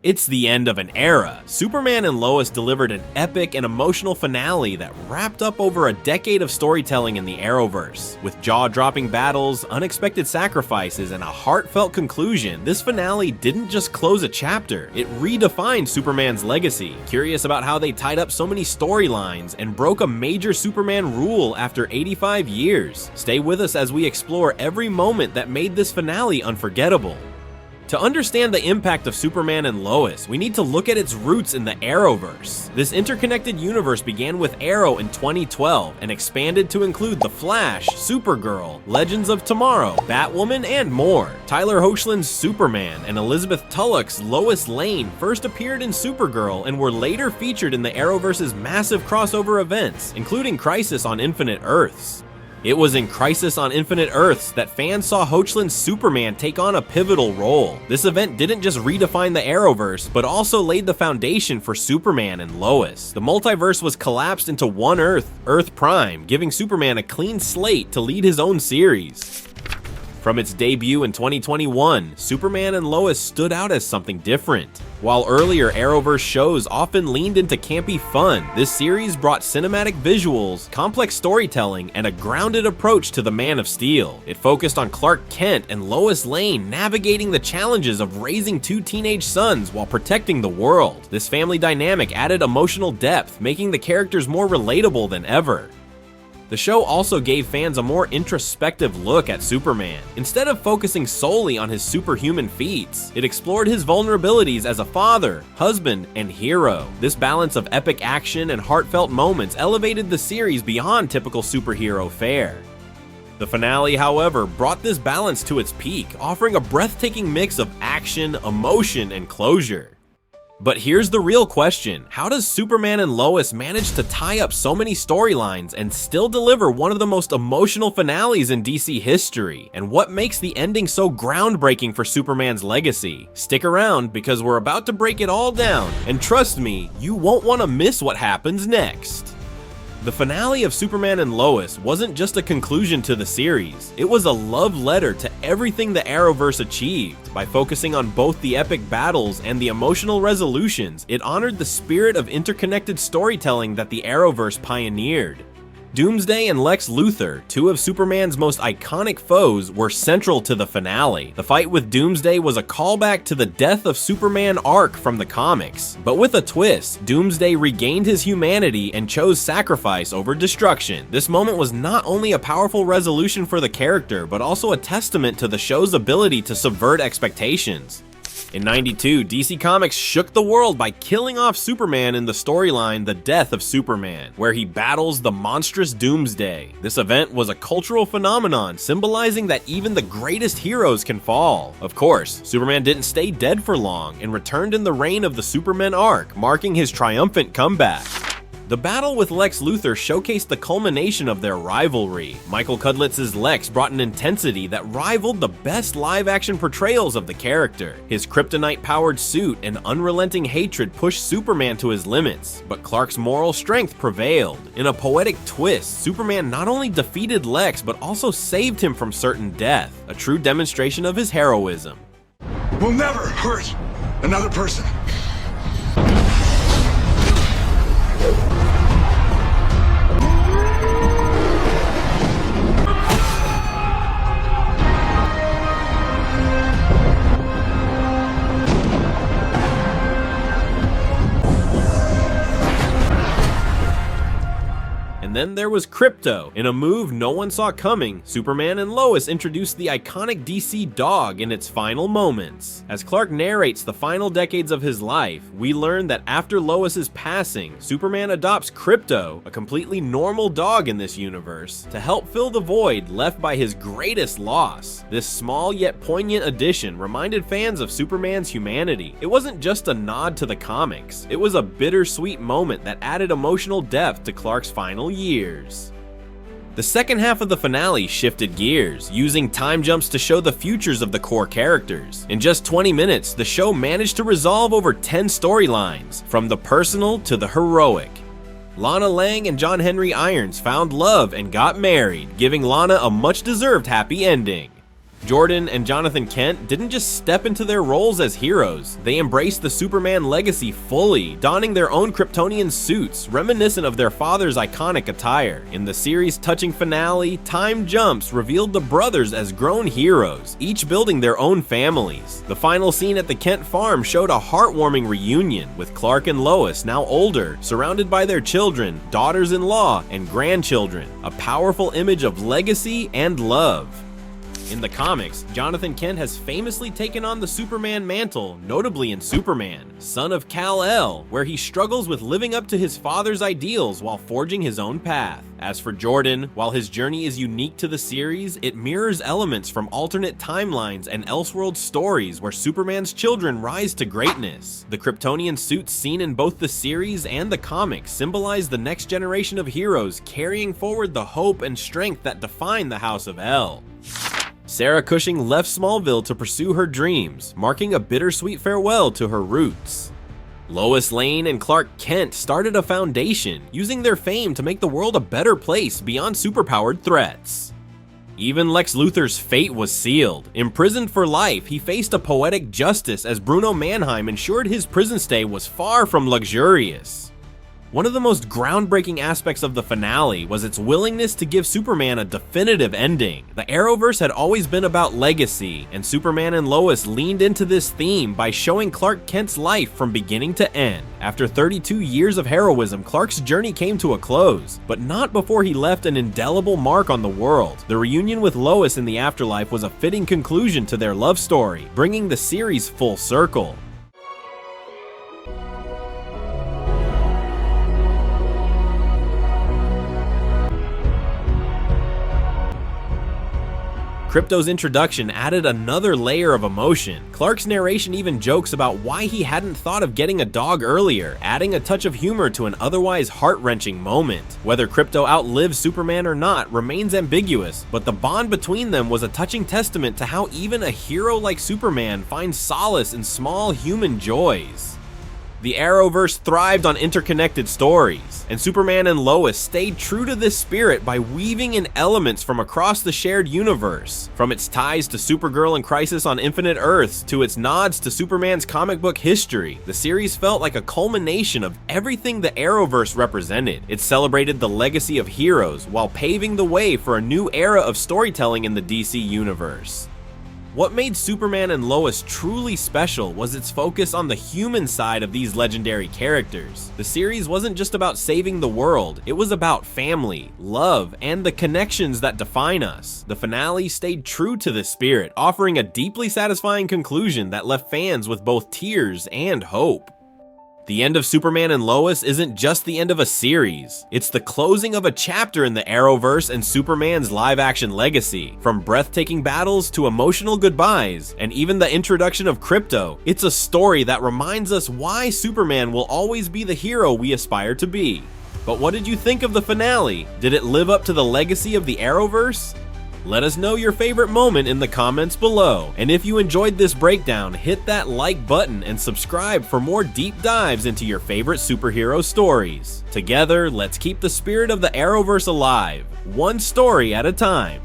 It's the end of an era. Superman and Lois delivered an epic and emotional finale that wrapped up over a decade of storytelling in the Arrowverse. With jaw-dropping battles, unexpected sacrifices, and a heartfelt conclusion, this finale didn't just close a chapter, it redefined Superman's legacy. Curious about how they tied up so many storylines and broke a major Superman rule after 85 years? Stay with us as we explore every moment that made this finale unforgettable. To understand the impact of Superman and Lois, we need to look at its roots in the Arrowverse. This interconnected universe began with Arrow in 2012 and expanded to include The Flash, Supergirl, Legends of Tomorrow, Batwoman, and more. Tyler Hoechlin's Superman and Elizabeth Tulloch's Lois Lane first appeared in Supergirl and were later featured in the Arrowverse's massive crossover events, including Crisis on Infinite Earths. It was in Crisis on Infinite Earths that fans saw Hoechlin's Superman take on a pivotal role. This event didn't just redefine the Arrowverse, but also laid the foundation for Superman and Lois. The multiverse was collapsed into one Earth, Earth Prime, giving Superman a clean slate to lead his own series. From its debut in 2021, Superman and Lois stood out as something different. While earlier Arrowverse shows often leaned into campy fun, this series brought cinematic visuals, complex storytelling, and a grounded approach to the Man of Steel. It focused on Clark Kent and Lois Lane navigating the challenges of raising two teenage sons while protecting the world. This family dynamic added emotional depth, making the characters more relatable than ever. The show also gave fans a more introspective look at Superman. Instead of focusing solely on his superhuman feats, it explored his vulnerabilities as a father, husband, and hero. This balance of epic action and heartfelt moments elevated the series beyond typical superhero fare. The finale, however, brought this balance to its peak, offering a breathtaking mix of action, emotion, and closure. But here's the real question: how does Superman and Lois manage to tie up so many storylines and still deliver one of the most emotional finales in DC history? And what makes the ending so groundbreaking for Superman's legacy? Stick around, because we're about to break it all down, and trust me, you won't want to miss what happens next. The finale of Superman and Lois wasn't just a conclusion to the series, it was a love letter to everything the Arrowverse achieved. By focusing on both the epic battles and the emotional resolutions, it honored the spirit of interconnected storytelling that the Arrowverse pioneered. Doomsday and Lex Luthor, two of Superman's most iconic foes, were central to the finale. The fight with Doomsday was a callback to the Death of Superman arc from the comics. But with a twist, Doomsday regained his humanity and chose sacrifice over destruction. This moment was not only a powerful resolution for the character, but also a testament to the show's ability to subvert expectations. In '92, DC Comics shook the world by killing off Superman in the storyline The Death of Superman, where he battles the monstrous Doomsday. This event was a cultural phenomenon, symbolizing that even the greatest heroes can fall. Of course, Superman didn't stay dead for long and returned in the reign of the Superman arc, marking his triumphant comeback. The battle with Lex Luthor showcased the culmination of their rivalry. Michael Cudlitz's Lex brought an intensity that rivaled the best live-action portrayals of the character. His kryptonite-powered suit and unrelenting hatred pushed Superman to his limits, but Clark's moral strength prevailed. In a poetic twist, Superman not only defeated Lex, but also saved him from certain death, a true demonstration of his heroism. We'll never hurt another person. And then there was Krypto. In a move no one saw coming, Superman and Lois introduced the iconic DC dog in its final moments. As Clark narrates the final decades of his life, we learn that after Lois's passing, Superman adopts Krypto, a completely normal dog in this universe, to help fill the void left by his greatest loss. This small yet poignant addition reminded fans of Superman's humanity. It wasn't just a nod to the comics, it was a bittersweet moment that added emotional depth to Clark's final years. The second half of the finale shifted gears, using time jumps to show the futures of the core characters. In just 20 minutes, the show managed to resolve over 10 storylines, from the personal to the heroic. Lana Lang and John Henry Irons found love and got married, giving Lana a much-deserved happy ending. Jordan and Jonathan Kent didn't just step into their roles as heroes, they embraced the Superman legacy fully, donning their own Kryptonian suits, reminiscent of their father's iconic attire. In the series' touching finale, time jumps revealed the brothers as grown heroes, each building their own families. The final scene at the Kent farm showed a heartwarming reunion, with Clark and Lois, now older, surrounded by their children, daughters-in-law, and grandchildren, a powerful image of legacy and love. In the comics, Jonathan Kent has famously taken on the Superman mantle, notably in Superman, Son of Kal-El, where he struggles with living up to his father's ideals while forging his own path. As for Jordan, while his journey is unique to the series, it mirrors elements from alternate timelines and Elseworld stories where Superman's children rise to greatness. The Kryptonian suits seen in both the series and the comics symbolize the next generation of heroes carrying forward the hope and strength that define the House of El. Sarah Cushing left Smallville to pursue her dreams, marking a bittersweet farewell to her roots. Lois Lane and Clark Kent started a foundation, using their fame to make the world a better place beyond superpowered threats. Even Lex Luthor's fate was sealed. Imprisoned for life, he faced a poetic justice as Bruno Mannheim ensured his prison stay was far from luxurious. One of the most groundbreaking aspects of the finale was its willingness to give Superman a definitive ending. The Arrowverse had always been about legacy, and Superman and Lois leaned into this theme by showing Clark Kent's life from beginning to end. After 32 years of heroism, Clark's journey came to a close, but not before he left an indelible mark on the world. The reunion with Lois in the afterlife was a fitting conclusion to their love story, bringing the series full circle. Krypto's introduction added another layer of emotion. Clark's narration even jokes about why he hadn't thought of getting a dog earlier, adding a touch of humor to an otherwise heart-wrenching moment. Whether Krypto outlives Superman or not remains ambiguous, but the bond between them was a touching testament to how even a hero like Superman finds solace in small human joys. The Arrowverse thrived on interconnected stories, and Superman and Lois stayed true to this spirit by weaving in elements from across the shared universe. From its ties to Supergirl and Crisis on Infinite Earths to its nods to Superman's comic book history, the series felt like a culmination of everything the Arrowverse represented. It celebrated the legacy of heroes while paving the way for a new era of storytelling in the DC universe. What made Superman and Lois truly special was its focus on the human side of these legendary characters. The series wasn't just about saving the world, it was about family, love, and the connections that define us. The finale stayed true to this spirit, offering a deeply satisfying conclusion that left fans with both tears and hope. The end of Superman and Lois isn't just the end of a series, it's the closing of a chapter in the Arrowverse and Superman's live-action legacy. From breathtaking battles to emotional goodbyes, and even the introduction of Krypto, it's a story that reminds us why Superman will always be the hero we aspire to be. But what did you think of the finale? Did it live up to the legacy of the Arrowverse? Let us know your favorite moment in the comments below. And if you enjoyed this breakdown, hit that like button and subscribe for more deep dives into your favorite superhero stories. Together, let's keep the spirit of the Arrowverse alive, one story at a time.